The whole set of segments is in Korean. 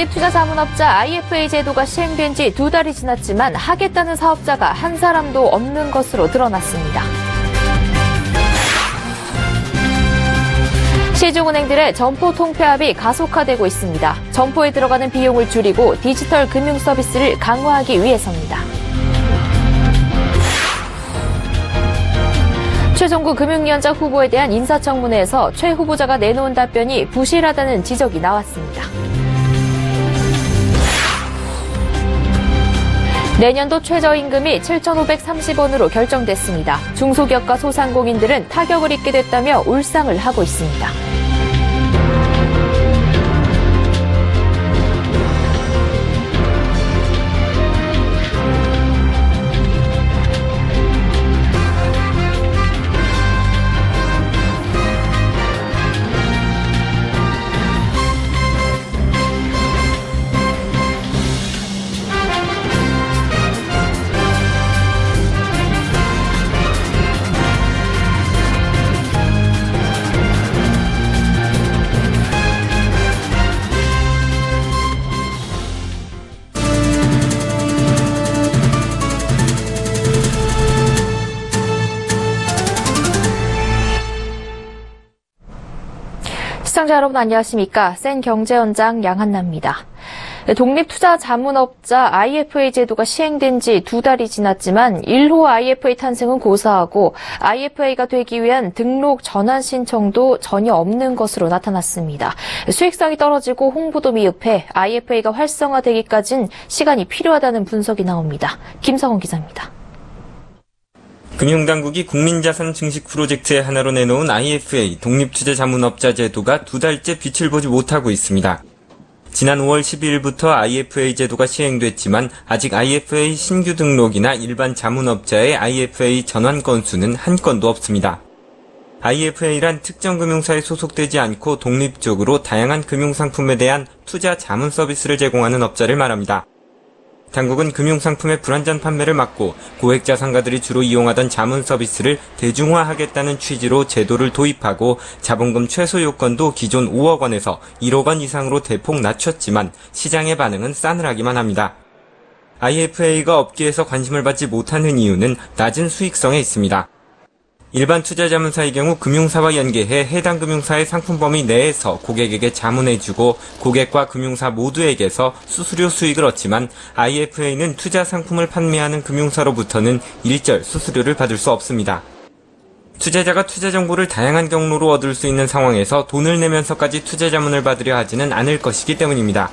독립투자자문업자 IFA 제도가 시행된 지 2달이 지났지만 하겠다는 사업자가 한 사람도 없는 것으로 드러났습니다. 시중은행들의 점포 통폐합이 가속화되고 있습니다. 점포에 들어가는 비용을 줄이고 디지털 금융 서비스를 강화하기 위해서입니다. 최종구 금융위원장 후보에 대한 인사청문회에서 최 후보자가 내놓은 답변이 부실하다는 지적이 나왔습니다. 내년도 최저임금이 7,530원으로 결정됐습니다. 중소기업과 소상공인들은 타격을 입게 됐다며 울상을 하고 있습니다. 시청자 여러분 안녕하십니까? 센 경제연장 양한나입니다. 독립투자자문업자 IFA 제도가 시행된 지 2달이 지났지만 1호 IFA 탄생은 고사하고 IFA가 되기 위한 등록 전환 신청도 전혀 없는 것으로 나타났습니다. 수익성이 떨어지고 홍보도 미흡해 IFA가 활성화되기까지는 시간이 필요하다는 분석이 나옵니다. 김성원 기자입니다. 금융당국이 국민자산 증식 프로젝트의 하나로 내놓은 IFA 독립투자자문업자 제도가 2달째 빛을 보지 못하고 있습니다. 지난 5월 12일부터 IFA 제도가 시행됐지만 아직 IFA 신규 등록이나 일반 자문업자의 IFA 전환 건수는 한 건도 없습니다. IFA란 특정 금융사에 소속되지 않고 독립적으로 다양한 금융상품에 대한 투자 자문 서비스를 제공하는 업자를 말합니다. 당국은 금융상품의 불완전 판매를 막고 고액자산가들이 주로 이용하던 자문 서비스를 대중화하겠다는 취지로 제도를 도입하고 자본금 최소 요건도 기존 5억 원에서 1억 원 이상으로 대폭 낮췄지만 시장의 반응은 싸늘하기만 합니다. IFA가 업계에서 관심을 받지 못하는 이유는 낮은 수익성에 있습니다. 일반 투자자문사의 경우 금융사와 연계해 해당 금융사의 상품 범위 내에서 고객에게 자문해주고 고객과 금융사 모두에게서 수수료 수익을 얻지만 IFA는 투자 상품을 판매하는 금융사로부터는 일절 수수료를 받을 수 없습니다. 투자자가 투자 정보를 다양한 경로로 얻을 수 있는 상황에서 돈을 내면서까지 투자 자문을 받으려 하지는 않을 것이기 때문입니다.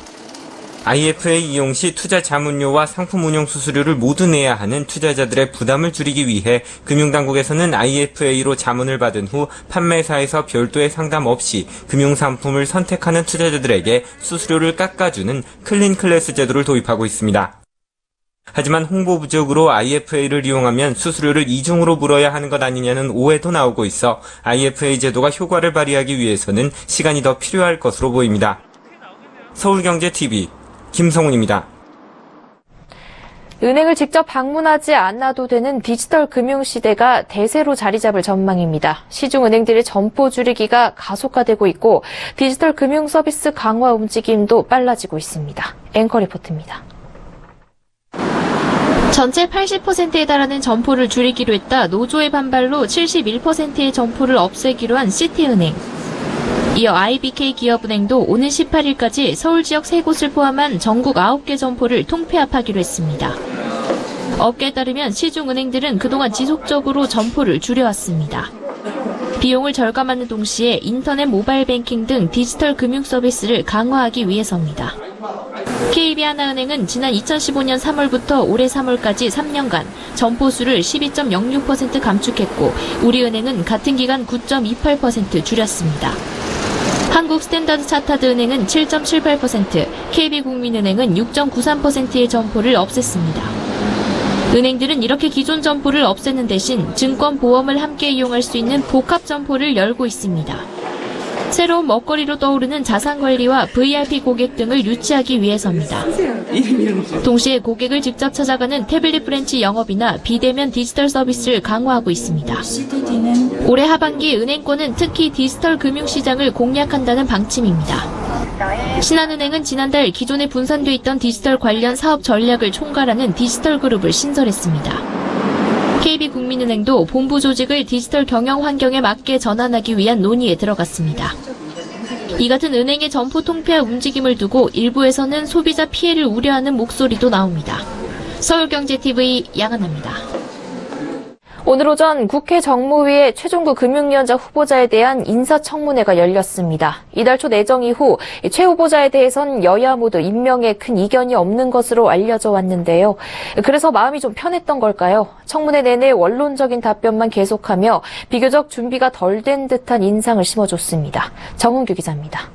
IFA 이용 시 투자 자문료와 상품 운용 수수료를 모두 내야 하는 투자자들의 부담을 줄이기 위해 금융당국에서는 IFA로 자문을 받은 후 판매사에서 별도의 상담 없이 금융상품을 선택하는 투자자들에게 수수료를 깎아주는 클린 클래스 제도를 도입하고 있습니다. 하지만 홍보 부족으로 IFA를 이용하면 수수료를 이중으로 물어야 하는 것 아니냐는 오해도 나오고 있어 IFA 제도가 효과를 발휘하기 위해서는 시간이 더 필요할 것으로 보입니다. 서울경제TV 김성훈입니다. 은행을 직접 방문하지 않아도 되는 디지털 금융 시대가 대세로 자리 잡을 전망입니다. 시중은행들의 점포 줄이기가 가속화되고 있고 디지털 금융 서비스 강화 움직임도 빨라지고 있습니다. 앵커 리포트입니다. 전체 80%에 달하는 점포를 줄이기로 했다 노조의 반발로 71%의 점포를 없애기로 한 시티은행. 이어 IBK기업은행도 오는 18일까지 서울 지역 3곳을 포함한 전국 9개 점포를 통폐합하기로 했습니다. 업계에 따르면 시중은행들은 그동안 지속적으로 점포를 줄여왔습니다. 비용을 절감하는 동시에 인터넷 모바일 뱅킹 등 디지털 금융 서비스를 강화하기 위해서입니다. KB하나은행은 지난 2015년 3월부터 올해 3월까지 3년간 점포 수를 12.06% 감축했고 우리은행은 같은 기간 9.28% 줄였습니다. 한국스탠다드차타드은행은 7.78%, KB국민은행은 6.93%의 점포를 없앴습니다. 은행들은 이렇게 기존 점포를 없애는 대신 증권, 보험을 함께 이용할 수 있는 복합 점포를 열고 있습니다. 새로운 먹거리로 떠오르는 자산관리와 VIP 고객 등을 유치하기 위해서입니다. 동시에 고객을 직접 찾아가는 태블릿 브랜치 영업이나 비대면 디지털 서비스를 강화하고 있습니다. 올해 하반기 은행권은 특히 디지털 금융시장을 공략한다는 방침입니다. 신한은행은 지난달 기존에 분산돼 있던 디지털 관련 사업 전략을 총괄하는 디지털 그룹을 신설했습니다. KB국민은행도 본부 조직을 디지털 경영 환경에 맞게 전환하기 위한 논의에 들어갔습니다. 이 같은 은행의 점포 통폐합 움직임을 두고 일부에서는 소비자 피해를 우려하는 목소리도 나옵니다. 서울경제TV 양한나입니다. 오늘 오전 국회 정무위의 최종구 금융위원장 후보자에 대한 인사청문회가 열렸습니다. 이달 초 내정 이후 최 후보자에 대해선 여야 모두 임명에 큰 이견이 없는 것으로 알려져 왔는데요. 그래서 마음이 좀 편했던 걸까요? 청문회 내내 원론적인 답변만 계속하며 비교적 준비가 덜 된 듯한 인상을 심어줬습니다. 정은규 기자입니다.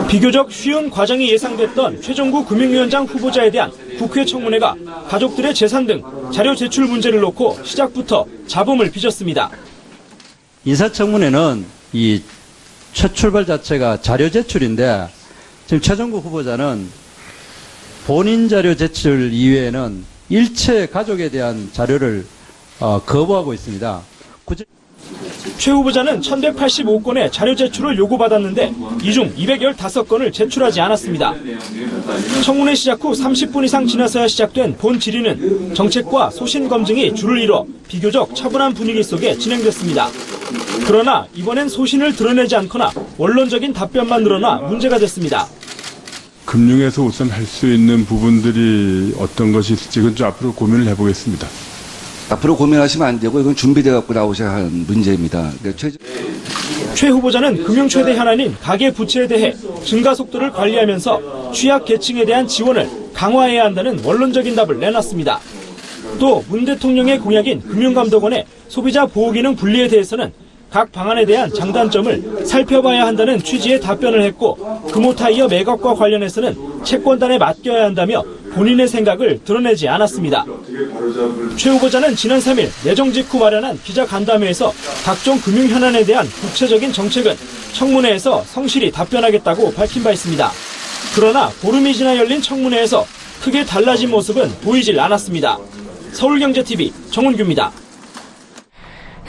비교적 쉬운 과정이 예상됐던 최종구 금융위원장 후보자에 대한 국회 청문회가 가족들의 재산 등 자료 제출 문제를 놓고 시작부터 잡음을 빚었습니다. 인사청문회는 이 첫 출발 자체가 자료 제출인데 지금 최종구 후보자는 본인 자료 제출 이외에는 일체 가족에 대한 자료를 거부하고 있습니다. 최 후보자는 1185건의 자료 제출을 요구받았는데 이 중 215건을 제출하지 않았습니다. 청문회 시작 후 30분 이상 지나서야 시작된 본 질의는 정책과 소신 검증이 줄을 이뤄 비교적 차분한 분위기 속에 진행됐습니다. 그러나 이번엔 소신을 드러내지 않거나 원론적인 답변만 늘어나 문제가 됐습니다. 금융에서 우선 할 수 있는 부분들이 어떤 것이 있을지 그건 좀 앞으로 고민을 해보겠습니다. 앞으로 고민하시면 안 되고 이건 준비돼 갖고 나오셔야 하는 문제입니다. 그러니까 최 후보자는 금융 최대 현안인 가계 부채에 대해 증가 속도를 관리하면서 취약 계층에 대한 지원을 강화해야 한다는 원론적인 답을 내놨습니다. 또 문 대통령의 공약인 금융감독원의 소비자 보호기능 분리에 대해서는 각 방안에 대한 장단점을 살펴봐야 한다는 취지의 답변을 했고 금호타이어 매각과 관련해서는 채권단에 맡겨야 한다며 본인의 생각을 드러내지 않았습니다. 최 후보자는 지난 3일 내정 직후 마련한 기자간담회에서 각종 금융 현안에 대한 구체적인 정책은 청문회에서 성실히 답변하겠다고 밝힌 바 있습니다. 그러나 보름이 지나 열린 청문회에서 크게 달라진 모습은 보이질 않았습니다. 서울경제TV 정은규입니다.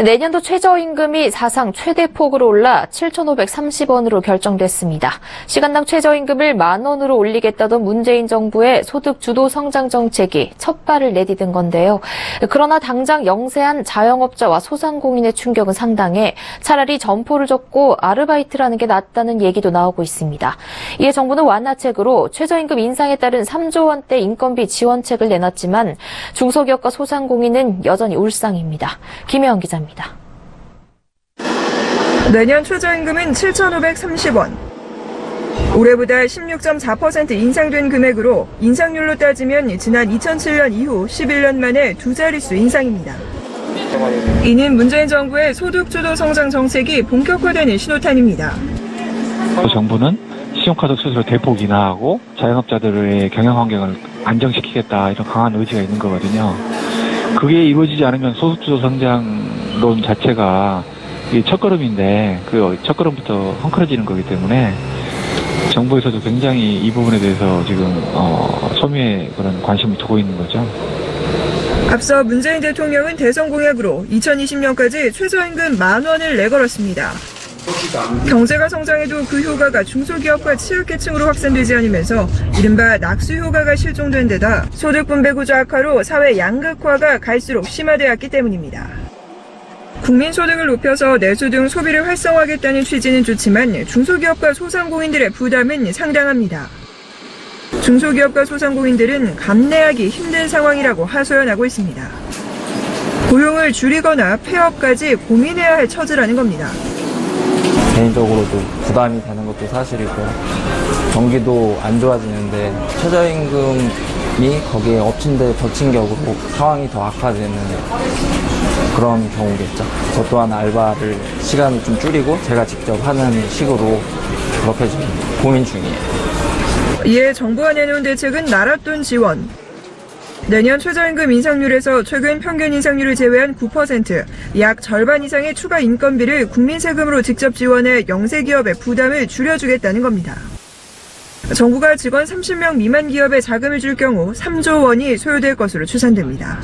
내년도 최저임금이 사상 최대폭으로 올라 7,530원으로 결정됐습니다. 시간당 최저임금을 10,000원으로 올리겠다던 문재인 정부의 소득 주도 성장 정책이 첫 발을 내디딘 건데요. 그러나 당장 영세한 자영업자와 소상공인의 충격은 상당해 차라리 점포를 접고 아르바이트를 하는 게 낫다는 얘기도 나오고 있습니다. 이에 정부는 완화책으로 최저임금 인상에 따른 3조 원대 인건비 지원책을 내놨지만 중소기업과 소상공인은 여전히 울상입니다. 김혜영 기자입니다. 내년 최저임금은 7,530원. 올해보다 16.4% 인상된 금액으로 인상률로 따지면 지난 2007년 이후 11년 만에 두 자릿수 인상입니다. 이는 문재인 정부의 소득주도 성장 정책이 본격화되는 신호탄입니다. 정부는 신용카드 수수료 대폭 인하하고 자영업자들의 경영 환경을 안정시키겠다 이런 강한 의지가 있는 거거든요. 그게 이루어지지 않으면 소득주도 성장론 자체가 첫걸음인데 그 첫걸음부터 헝클어지는 거기 때문에 정부에서도 굉장히 이 부분에 대해서 지금 소미의 그런 관심을 두고 있는 거죠. 앞서 문재인 대통령은 대선 공약으로 2020년까지 최저임금 10,000원을 내걸었습니다. 경제가 성장해도 그 효과가 중소기업과 취약계층으로 확산되지 않으면서 이른바 낙수 효과가 실종된 데다 소득 분배 구조 악화로 사회 양극화가 갈수록 심화되었기 때문입니다. 국민 소득을 높여서 내수 등 소비를 활성화하겠다는 취지는 좋지만 중소기업과 소상공인들의 부담은 상당합니다. 중소기업과 소상공인들은 감내하기 힘든 상황이라고 하소연하고 있습니다. 고용을 줄이거나 폐업까지 고민해야 할 처지라는 겁니다. 개인적으로도 부담이 되는 것도 사실이고 경기도 안 좋아지는데 최저임금이 거기에 엎친 격으로 상황이 더 악화되는 그런 경우겠죠. 저 또한 알바를 시간을 좀 줄이고 제가 직접 하는 식으로 그렇게 좀 고민 중이에요. 이에 정부가 내놓은 대책은 나랏돈 지원. 내년 최저임금 인상률에서 최근 평균 인상률을 제외한 9%, 약 절반 이상의 추가 인건비를 국민 세금으로 직접 지원해 영세기업의 부담을 줄여주겠다는 겁니다. 정부가 직원 30명 미만 기업에 자금을 줄 경우 3조 원이 소요될 것으로 추산됩니다.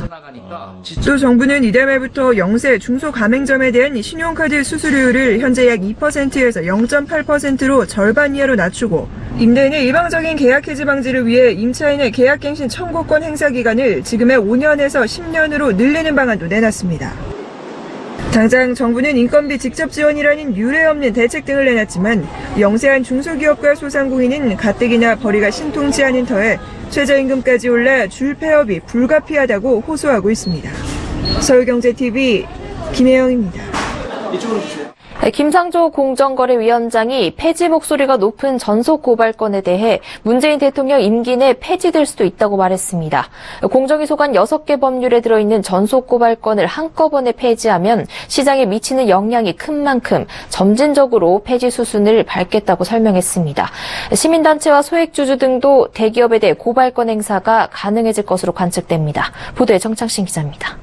또 정부는 이달 말부터 영세 중소가맹점에 대한 신용카드 수수료율을 현재 약 2%에서 0.8%로 절반 이하로 낮추고 임대인의 일방적인 계약 해지 방지를 위해 임차인의 계약갱신 청구권 행사 기간을 지금의 5년에서 10년으로 늘리는 방안도 내놨습니다. 당장 정부는 인건비 직접 지원이라는 유례없는 대책 등을 내놨지만 영세한 중소기업과 소상공인은 가뜩이나 벌이가 신통치 않은 터에 최저임금까지 올라 줄 폐업이 불가피하다고 호소하고 있습니다. 서울경제TV 김혜영입니다. 김상조 공정거래위원장이 폐지 목소리가 높은 전속 고발건에 대해 문재인 대통령 임기 내 폐지될 수도 있다고 말했습니다. 공정위 소관 6개 법률에 들어있는 전속 고발건을 한꺼번에 폐지하면 시장에 미치는 영향이 큰 만큼 점진적으로 폐지 수순을 밟겠다고 설명했습니다. 시민단체와 소액주주 등도 대기업에 대해 고발건 행사가 가능해질 것으로 관측됩니다. 보도에 정창신 기자입니다.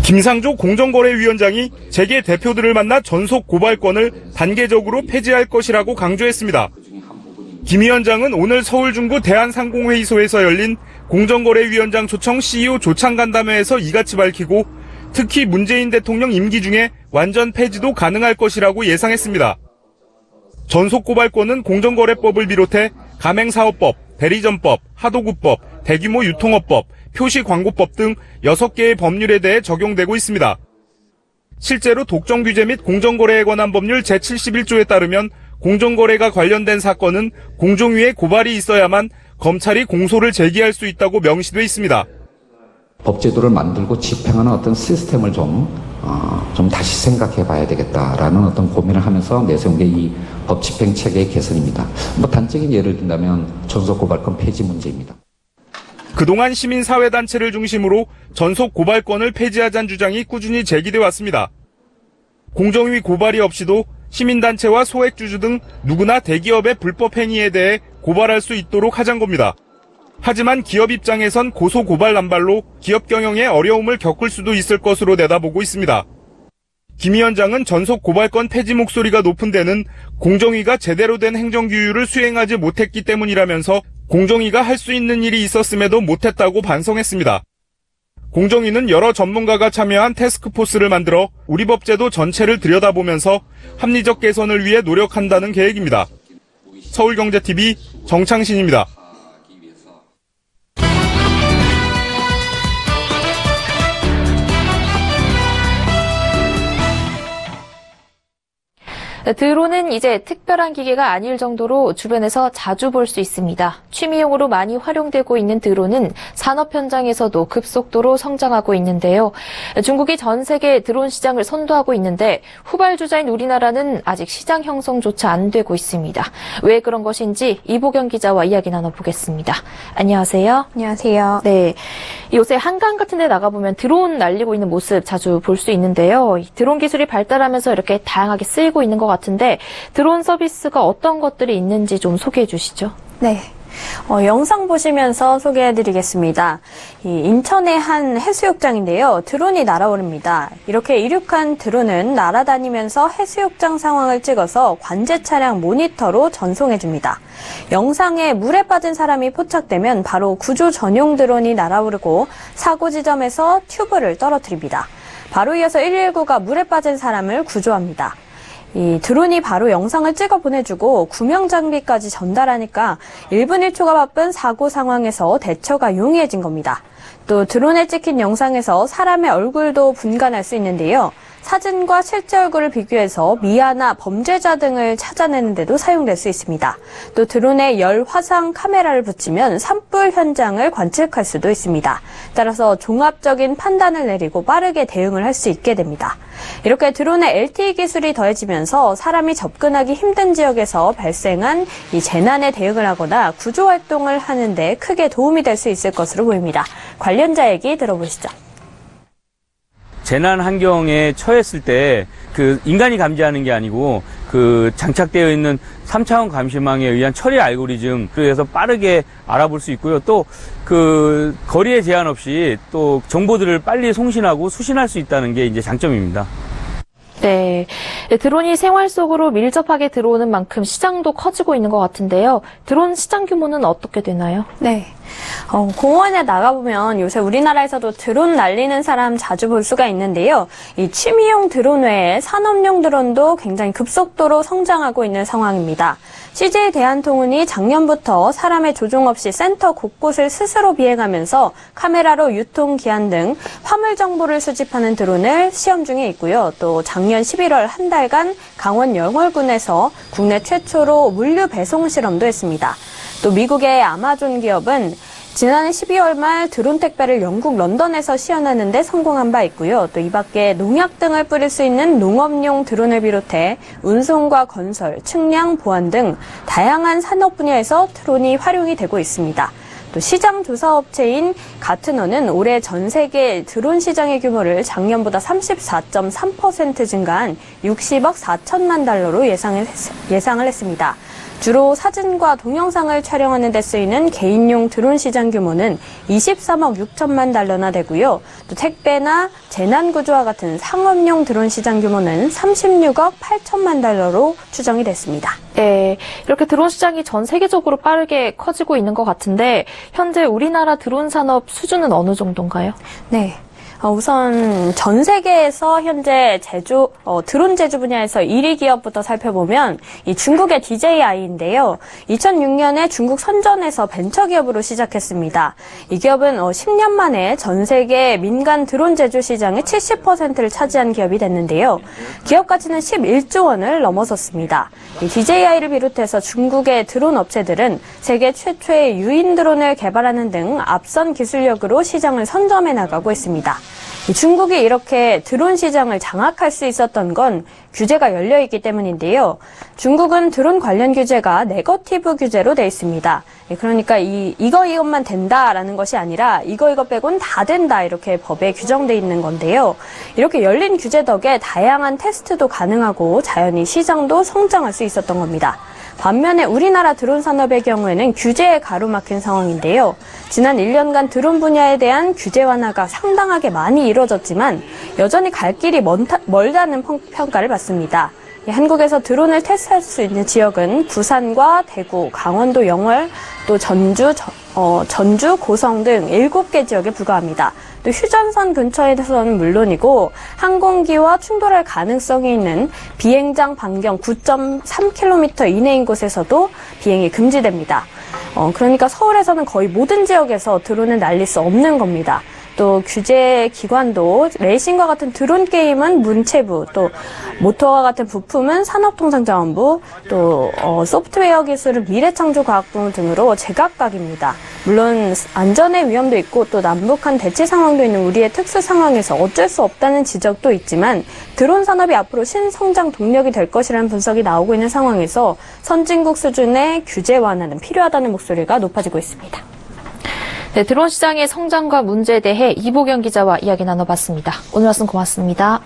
김상조 공정거래위원장이 재계 대표들을 만나 전속 고발권을 단계적으로 폐지할 것이라고 강조했습니다. 김 위원장은 오늘 서울중구 대한상공회의소에서 열린 공정거래위원장 초청 CEO 조창간담회에서 이같이 밝히고 특히 문재인 대통령 임기 중에 완전 폐지도 가능할 것이라고 예상했습니다. 전속 고발권은 공정거래법을 비롯해 가맹사업법, 대리점법, 하도급법, 대규모 유통업법, 표시광고법 등 6개의 법률에 대해 적용되고 있습니다. 실제로 독점 규제 및 공정거래에 관한 법률 제71조에 따르면 공정거래가 관련된 사건은 공정위에 고발이 있어야만 검찰이 공소를 제기할 수 있다고 명시돼 있습니다. 법제도를 만들고 집행하는 어떤 시스템을 좀 다시 생각해 봐야 되겠다라는 어떤 고민을 하면서 내세운 게 이 법 집행 체계의 개선입니다. 단적인 예를 든다면 전속 고발권 폐지 문제입니다. 그동안 시민사회단체를 중심으로 전속 고발권을 폐지하자는 주장이 꾸준히 제기돼 왔습니다. 공정위 고발이 없이도 시민단체와 소액주주 등 누구나 대기업의 불법 행위에 대해 고발할 수 있도록 하자는 겁니다. 하지만 기업 입장에선 고소 고발 남발로 기업 경영에 어려움을 겪을 수도 있을 것으로 내다보고 있습니다. 김 위원장은 전속 고발권 폐지 목소리가 높은 데는 공정위가 제대로 된 행정규율을 수행하지 못했기 때문이라면서 공정위가 할 수 있는 일이 있었음에도 못했다고 반성했습니다. 공정위는 여러 전문가가 참여한 태스크포스를 만들어 우리 법제도 전체를 들여다보면서 합리적 개선을 위해 노력한다는 계획입니다. 서울경제TV 정창신입니다. 드론은 이제 특별한 기계가 아닐 정도로 주변에서 자주 볼 수 있습니다. 취미용으로 많이 활용되고 있는 드론은 산업 현장에서도 급속도로 성장하고 있는데요. 중국이 전 세계 드론 시장을 선도하고 있는데 후발주자인 우리나라는 아직 시장 형성조차 안 되고 있습니다. 왜 그런 것인지 이보경 기자와 이야기 나눠보겠습니다. 안녕하세요. 안녕하세요. 네, 요새 한강 같은 데 나가보면 드론 날리고 있는 모습 자주 볼 수 있는데요. 드론 기술이 발달하면서 이렇게 다양하게 쓰이고 있는 것 같은데 드론 서비스가 어떤 것들이 있는지 좀 소개해 주시죠. 네. 영상 보시면서 소개해드리겠습니다. 인천의 한 해수욕장인데요. 드론이 날아오릅니다. 이렇게 이륙한 드론은 날아다니면서 해수욕장 상황을 찍어서 관제 차량 모니터로 전송해줍니다. 영상에 물에 빠진 사람이 포착되면 바로 구조 전용 드론이 날아오르고 사고 지점에서 튜브를 떨어뜨립니다. 바로 이어서 119가 물에 빠진 사람을 구조합니다. 이 드론이 바로 영상을 찍어 보내주고 구명 장비까지 전달하니까 1분 1초가 바쁜 사고 상황에서 대처가 용이해진 겁니다. 또 드론에 찍힌 영상에서 사람의 얼굴도 분간할 수 있는데요. 사진과 실제 얼굴을 비교해서 미아나 범죄자 등을 찾아내는 데도 사용될 수 있습니다. 또 드론에 열 화상 카메라를 붙이면 산불 현장을 관측할 수도 있습니다. 따라서 종합적인 판단을 내리고 빠르게 대응을 할 수 있게 됩니다. 이렇게 드론의 LTE 기술이 더해지면서 사람이 접근하기 힘든 지역에서 발생한 이 재난에 대응을 하거나 구조 활동을 하는 데 크게 도움이 될 수 있을 것으로 보입니다. 관련자 얘기 들어보시죠. 재난 환경에 처했을 때 그 인간이 감지하는 게 아니고 그 장착되어 있는 3차원 감시망에 의한 처리 알고리즘 그래서 빠르게 알아볼 수 있고요. 또 그 거리에 제한 없이 또 정보들을 빨리 송신하고 수신할 수 있다는 게 이제 장점입니다. 네. 드론이 생활 속으로 밀접하게 들어오는 만큼 시장도 커지고 있는 것 같은데요. 드론 시장 규모는 어떻게 되나요? 네. 공원에 나가보면 요새 우리나라에서도 드론 날리는 사람 자주 볼 수가 있는데요. 이 취미용 드론 외에 산업용 드론도 굉장히 급속도로 성장하고 있는 상황입니다. CJ 대한통운이 작년부터 사람의 조종 없이 센터 곳곳을 스스로 비행하면서 카메라로 유통기한 등 화물 정보를 수집하는 드론을 시험 중에 있고요. 또 작년 11월 한 달간 강원 영월군에서 국내 최초로 물류 배송 실험도 했습니다. 또 미국의 아마존 기업은 지난해 12월 말 드론 택배를 영국 런던에서 시연하는 데 성공한 바 있고요. 또 이 밖에 농약 등을 뿌릴 수 있는 농업용 드론을 비롯해 운송과 건설, 측량, 보안 등 다양한 산업 분야에서 드론이 활용이 되고 있습니다. 또 시장 조사 업체인 가트너는 올해 전 세계 드론 시장의 규모를 작년보다 34.3% 증가한 60억 4천만 달러로 예상을 했습니다. 주로 사진과 동영상을 촬영하는 데 쓰이는 개인용 드론 시장 규모는 23억 6천만 달러나 되고요. 또 택배나 재난구조와 같은 상업용 드론 시장 규모는 36억 8천만 달러로 추정이 됐습니다. 네, 이렇게 드론 시장이 전 세계적으로 빠르게 커지고 있는 것 같은데 현재 우리나라 드론 산업 수준은 어느 정도인가요? 네. 우선 전 세계에서 현재 드론 제조 분야에서 1위 기업부터 살펴보면 이 중국의 DJI인데요. 2006년에 중국 선전에서 벤처기업으로 시작했습니다. 이 기업은 10년 만에 전 세계 민간 드론 제조 시장의 70%를 차지한 기업이 됐는데요. 기업 가치는 11조 원을 넘어섰습니다. 이 DJI를 비롯해서 중국의 드론 업체들은 세계 최초의 유인 드론을 개발하는 등 앞선 기술력으로 시장을 선점해 나가고 있습니다. 중국이 이렇게 드론 시장을 장악할 수 있었던 건 규제가 열려있기 때문인데요. 중국은 드론 관련 규제가 네거티브 규제로 돼 있습니다. 그러니까 이것만 된다라는 것이 아니라 이거 빼곤 다 된다 이렇게 법에 규정돼 있는 건데요. 이렇게 열린 규제 덕에 다양한 테스트도 가능하고 자연히 시장도 성장할 수 있었던 겁니다. 반면에 우리나라 드론 산업의 경우에는 규제에 가로막힌 상황인데요. 지난 1년간 드론 분야에 대한 규제 완화가 상당하게 많이 이뤄졌지만 여전히 갈 길이 멀다는 평가를 받습니다. 한국에서 드론을 테스트할 수 있는 지역은 부산과 대구, 강원도 영월, 또 전주, 고성 등 7개 지역에 불과합니다. 또 휴전선 근처에서는 물론이고 항공기와 충돌할 가능성이 있는 비행장 반경 9.3km 이내인 곳에서도 비행이 금지됩니다. 그러니까 서울에서는 거의 모든 지역에서 드론을 날릴 수 없는 겁니다. 또 규제 기관도 레이싱과 같은 드론 게임은 문체부, 또 모터와 같은 부품은 산업통상자원부, 또 소프트웨어 기술은 미래창조과학부 등으로 제각각입니다. 물론 안전의 위험도 있고 또 남북한 대치 상황도 있는 우리의 특수 상황에서 어쩔 수 없다는 지적도 있지만 드론 산업이 앞으로 신성장 동력이 될 것이라는 분석이 나오고 있는 상황에서 선진국 수준의 규제 완화는 필요하다는 목소리가 높아지고 있습니다. 네, 드론 시장의 성장과 문제에 대해 이보경 기자와 이야기 나눠봤습니다. 오늘 말씀 고맙습니다.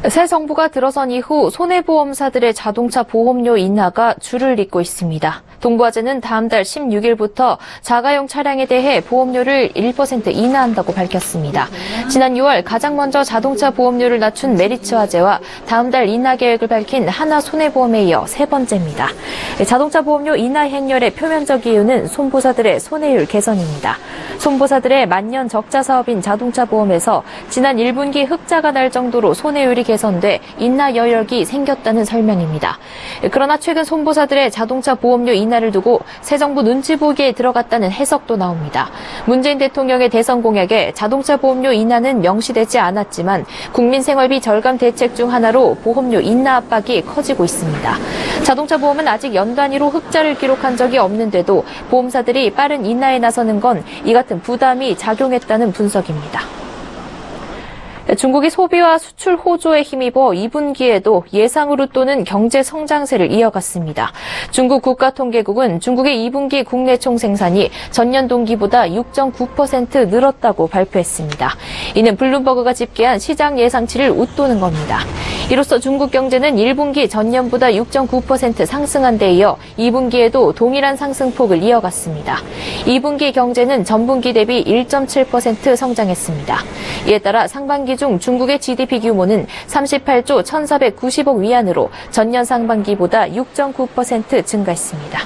새 정부가 들어선 이후 손해보험사들의 자동차 보험료 인하가 줄을 잇고 있습니다. 동부화재는 다음 달 16일부터 자가용 차량에 대해 보험료를 1% 인하한다고 밝혔습니다. 지난 6월 가장 먼저 자동차 보험료를 낮춘 메리츠화재와 다음 달 인하 계획을 밝힌 하나손해보험에 이어 세 번째입니다. 자동차 보험료 인하 행렬의 표면적 이유는 손보사들의 손해율 개선입니다. 손보사들의 만년 적자 사업인 자동차 보험에서 지난 1분기 흑자가 날 정도로 손해율이 개선돼 인하 여력이 생겼다는 설명입니다. 그러나 최근 손보사들의 자동차 보험료 인하를 두고 새 정부 눈치 보기에 들어갔다는 해석도 나옵니다. 문재인 대통령의 대선 공약에 자동차 보험료 인하는 명시되지 않았지만 국민 생활비 절감 대책 중 하나로 보험료 인하 압박이 커지고 있습니다. 자동차 보험은 아직 연 단위로 흑자를 기록한 적이 없는데도 보험사들이 빠른 인하에 나서는 건 이 같은 부담이 작용했다는 분석입니다. 중국이 소비와 수출 호조에 힘입어 2분기에도 예상으로 또는 경제 성장세를 이어갔습니다. 중국 국가통계국은 중국의 2분기 국내 총생산이 전년 동기보다 6.9% 늘었다고 발표했습니다. 이는 블룸버그가 집계한 시장 예상치를 웃도는 겁니다. 이로써 중국 경제는 1분기 전년보다 6.9% 상승한 데 이어 2분기에도 동일한 상승폭을 이어갔습니다. 2분기 경제는 전분기 대비 1.7% 성장했습니다. 이에 따라 상반기 중 중국의 GDP 규모는 38조 1,490억 위안으로 전년 상반기보다 6.9% 증가했습니다.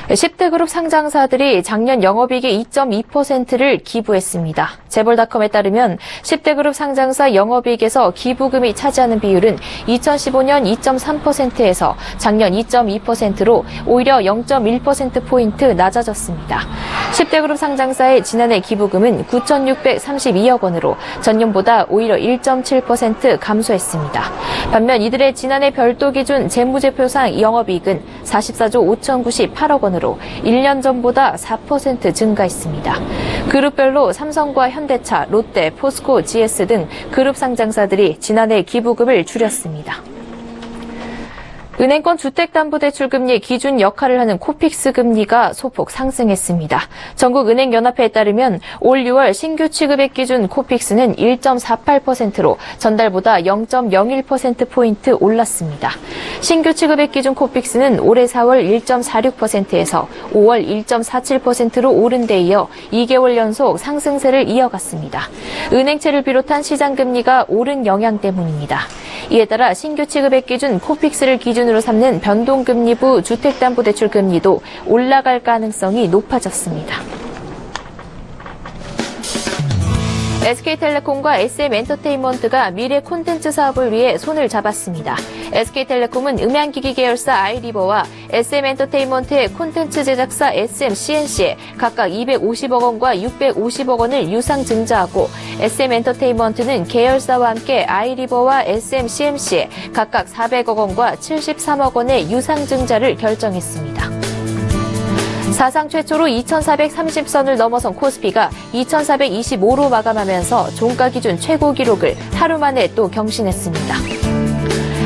10대 그룹 상장사들이 작년 영업이익의 2.2%를 기부했습니다. 재벌닷컴에 따르면 10대 그룹 상장사 영업이익에서 기부금이 차지하는 비율은 2015년 2.3%에서 작년 2.2%로 오히려 0.1%포인트 낮아졌습니다. 10대 그룹 상장사의 지난해 기부금은 9,632억 원으로 전년보다 오히려 1.7% 감소했습니다. 반면 이들의 지난해 별도 기준 재무제표상 영업이익은 44조 5,098억 원으로 1년 전보다 4% 증가했습니다. 그룹별로 삼성과 현대차, 롯데, 포스코, GS 등 그룹 상장사들이 지난해 기부금을 줄였습니다. 은행권 주택담보대출금리 기준 역할을 하는 코픽스 금리가 소폭 상승했습니다. 전국은행연합회에 따르면 올 6월 신규 취급액 기준 코픽스는 1.48%로 전달보다 0.01%포인트 올랐습니다. 신규 취급액 기준 코픽스는 올해 4월 1.46%에서 5월 1.47%로 오른 데 이어 2개월 연속 상승세를 이어갔습니다. 은행채를 비롯한 시장금리가 오른 영향 때문입니다. 이에 따라 신규 취급액 기준 코픽스를 기준으로 삼는 변동금리부 주택담보대출 금리도 올라갈 가능성이 높아졌습니다. SK텔레콤과 SM엔터테인먼트가 미래 콘텐츠 사업을 위해 손을 잡았습니다. SK텔레콤은 음향기기 계열사 아이리버와 SM엔터테인먼트의 콘텐츠 제작사 SMCNC에 각각 250억 원과 650억 원을 유상 증자하고 SM엔터테인먼트는 계열사와 함께 아이리버와 SMCNC에 각각 400억 원과 73억 원의 유상 증자를 결정했습니다. 사상 최초로 2,430선을 넘어선 코스피가 2,425로 마감하면서 종가 기준 최고 기록을 하루 만에 또 경신했습니다.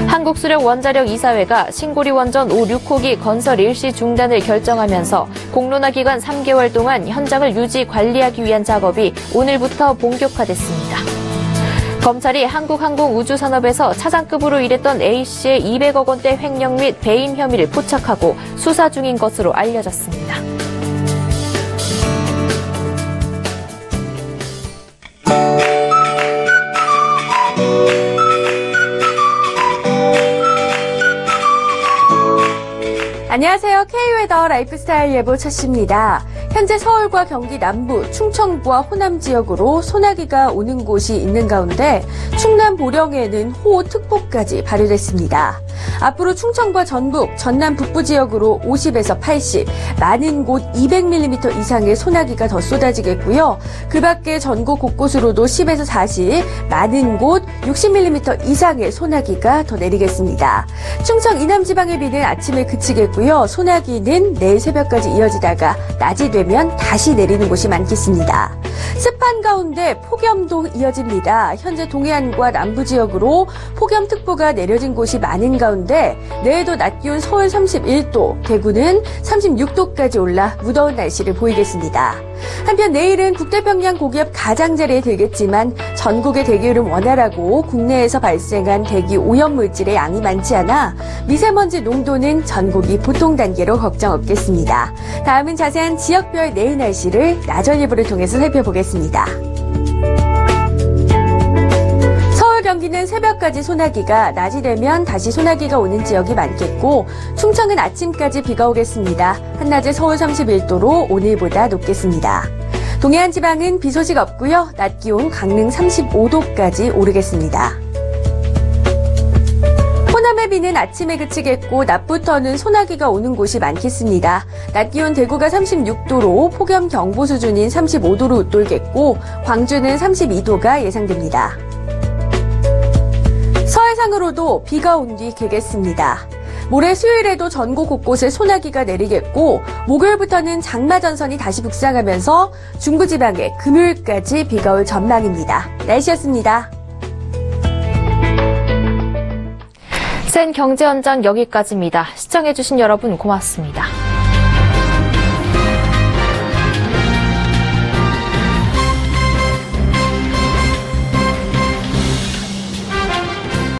한국수력원자력이사회가 신고리 원전 5, 6호기 건설 일시 중단을 결정하면서 공론화 기간 3개월 동안 현장을 유지 관리하기 위한 작업이 오늘부터 본격화됐습니다. 검찰이 한국항공우주산업에서 차장급으로 일했던 A씨의 200억 원대 횡령 및 배임 혐의를 포착하고 수사 중인 것으로 알려졌습니다. 안녕하세요. K웨더 라이프스타일 예보 첫입니다. 현재 서울과 경기 남부, 충청부와 호남 지역으로 소나기가 오는 곳이 있는 가운데 충남 보령에는 호우특보까지 발효됐습니다. 앞으로 충청과 전북, 전남 북부 지역으로 50에서 80, 많은 곳 200mm 이상의 소나기가 더 쏟아지겠고요. 그 밖에 전국 곳곳으로도 10에서 40, 많은 곳 60mm 이상의 소나기가 더 내리겠습니다. 충청 이남 지방의 비는 아침에 그치겠고요. 소나기는 내일 새벽까지 이어지다가 낮이 되면 다시 내리는 곳이 많겠습니다. 습한 가운데 폭염도 이어집니다. 현재 동해안과 남부 지역으로 폭염특보가 내려진 곳이 많은 가운데 내일도 낮 기온 서울 31도, 대구는 36도까지 올라 무더운 날씨를 보이겠습니다. 한편 내일은 북태평양 고기압 가장자리에 들겠지만 전국의 대기율은 원활하고 국내에서 발생한 대기 오염물질의 양이 많지 않아 미세먼지 농도는 전국이 보통 단계로 걱정 없겠습니다. 다음은 자세한 지역별 내일 날씨를 나절 예보를 통해서 살펴보겠습니다. 서울 경기는 새벽까지 소나기가, 낮이 되면 다시 소나기가 오는 지역이 많겠고 충청은 아침까지 비가 오겠습니다. 한낮에 서울 31도로 오늘보다 높겠습니다. 동해안 지방은 비 소식 없고요. 낮 기온 강릉 35도까지 오르겠습니다. 호남의 비는 아침에 그치겠고 낮부터는 소나기가 오는 곳이 많겠습니다. 낮 기온 대구가 36도로 폭염 경보 수준인 35도로 웃돌겠고 광주는 32도가 예상됩니다. 서해상으로도 비가 온 뒤 개겠습니다. 모레 수요일에도 전국 곳곳에 소나기가 내리겠고 목요일부터는 장마 전선이 다시 북상하면서 중부지방에 금요일까지 비가 올 전망입니다. 날씨였습니다. 센 경제 현장 여기까지입니다. 시청해주신 여러분 고맙습니다.